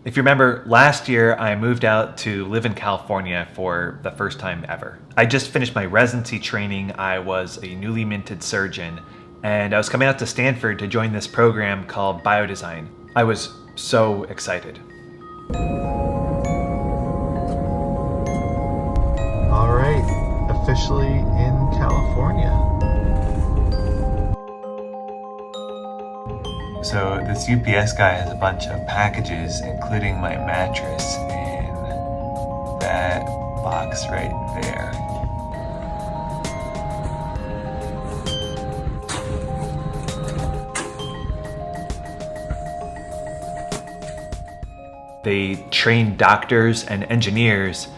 If you remember, last year I moved out to live in California for the first time ever. I just finished my residency training. I was a newly minted surgeon, and I was coming out to Stanford to join this program called Biodesign. I was so excited. All right, officially in California. So this UPS guy has a bunch of packages, including my mattress in that box right there. They train doctors and engineers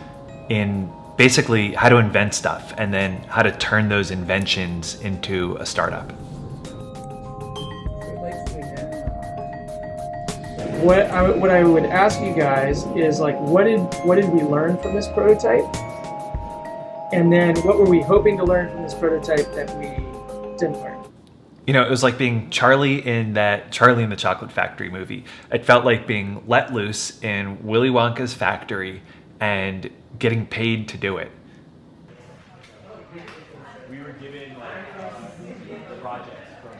in basically how to invent stuff and then how to turn those inventions into a startup. What I would ask you guys is, like, what did we learn from this prototype? And then what were we hoping to learn from this prototype that we didn't learn? You know, it was like being Charlie in that Charlie and the Chocolate Factory movie. It felt like being let loose in Willy Wonka's factory and getting paid to do it. We were given projects from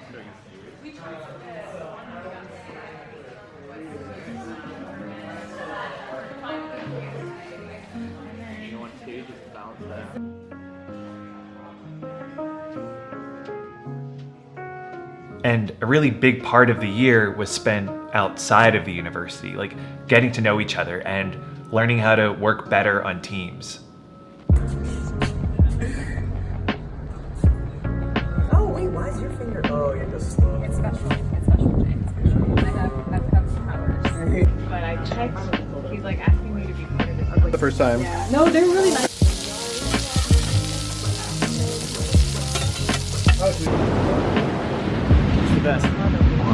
And a really big part of the year was spent outside of the university, like getting to know each other and learning how to work better on teams. Oh wait, why is your finger? Oh, you're just slow. It's special. It's special, Jay. It's special. I've got some powers. But I checked. He's like asking me to be part of this. Like, the first time. Yeah. No, they're really nice.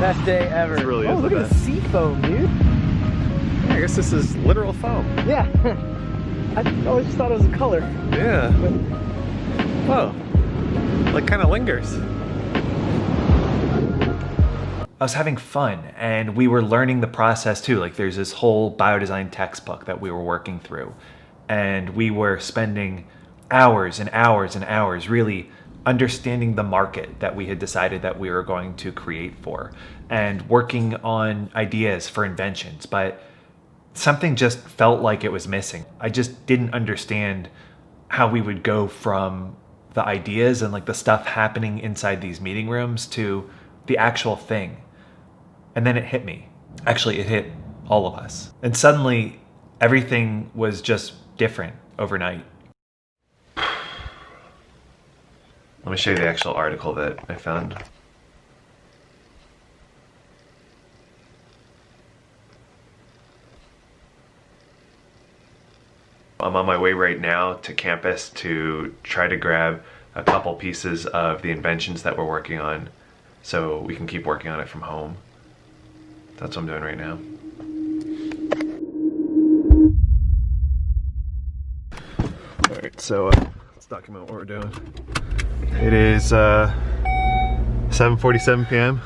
Best day ever. This really oh, is look the at the sea foam, dude. Yeah, I guess this is literal foam. Yeah. I always just thought it was a color. Yeah. Whoa. Like kind of lingers. I was having fun and we were learning the process too. Like there's this whole biodesign textbook that we were working through, and we were spending hours and hours and hours really understanding the market that we had decided that we were going to create for and working on ideas for inventions, but something just felt like it was missing. I just didn't understand how we would go from the ideas and like the stuff happening inside these meeting rooms to the actual thing. And then it hit me. Actually, it hit all of us. And suddenly everything was just different overnight. Let me show you the actual article that I found. I'm on my way right now to campus to try to grab a couple pieces of the inventions that we're working on so we can keep working on it from home. That's what I'm doing right now. Alright, so let's document what we're doing. It is 7:47 p.m.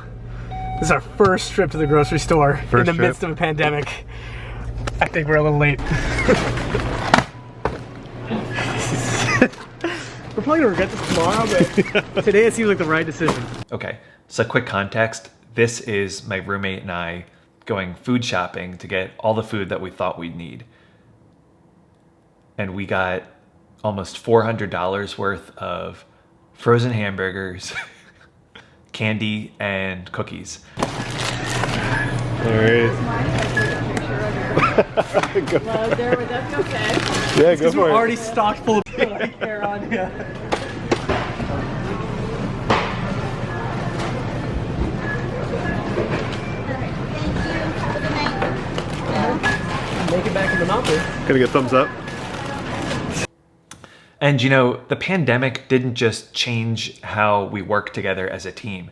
This is our first trip to the grocery store in the midst of a pandemic. I think we're a little late. We're probably gonna regret this tomorrow, but today it seems like the right decision. Okay, so quick context. This is my roommate and I going food shopping to get all the food that we thought we'd need. And we got almost $400 worth of frozen hamburgers, candy, and cookies. Alright. Well, there, that's okay. Yeah, go for We're it. already stocked full of Hair on. Yeah. Make it back in the mountain. Gonna get thumbs up. And you know, the pandemic didn't just change how we work together as a team.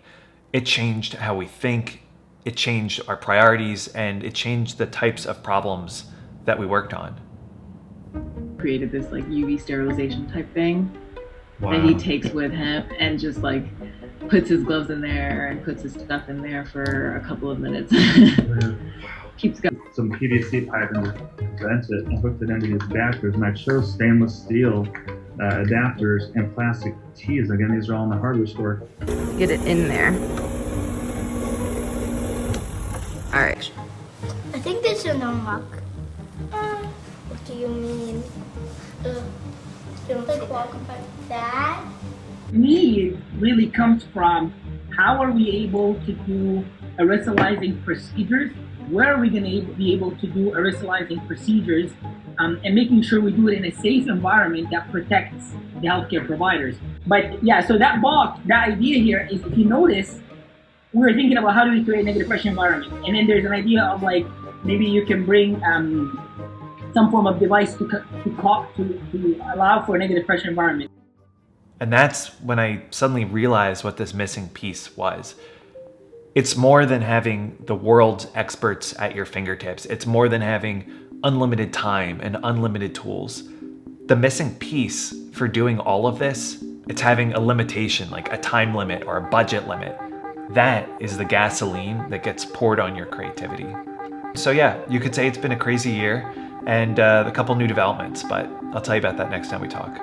It changed how we think, it changed our priorities, and it changed the types of problems that we worked on. Created this like UV sterilization type thing, that he takes with him and just like puts his gloves in there and puts his stuff in there for a couple of minutes. Keeps going. Some PVC pipe and bent it and hooked it into these adapters. And I chose stainless steel adapters and plastic tees. Again, these are all in the hardware store. Get it in there. All right. I think this is unlock. What do you mean? Like walk like that? Need really comes from how are we able to do aerosolizing procedures? Where are we going to be able to do aerosolizing procedures and making sure we do it in a safe environment that protects the healthcare providers. But yeah, so that box, that idea here is, if you notice, we were thinking about how do we create a negative pressure environment. And then there's an idea of like, maybe you can bring some form of device to allow for a negative pressure environment. And that's when I suddenly realized what this missing piece was. It's more than having the world's experts at your fingertips. It's more than having unlimited time and unlimited tools. The missing piece for doing all of this, it's having a limitation, like a time limit or a budget limit. That is the gasoline that gets poured on your creativity. So yeah, you could say it's been a crazy year and a couple new developments, but I'll tell you about that next time we talk.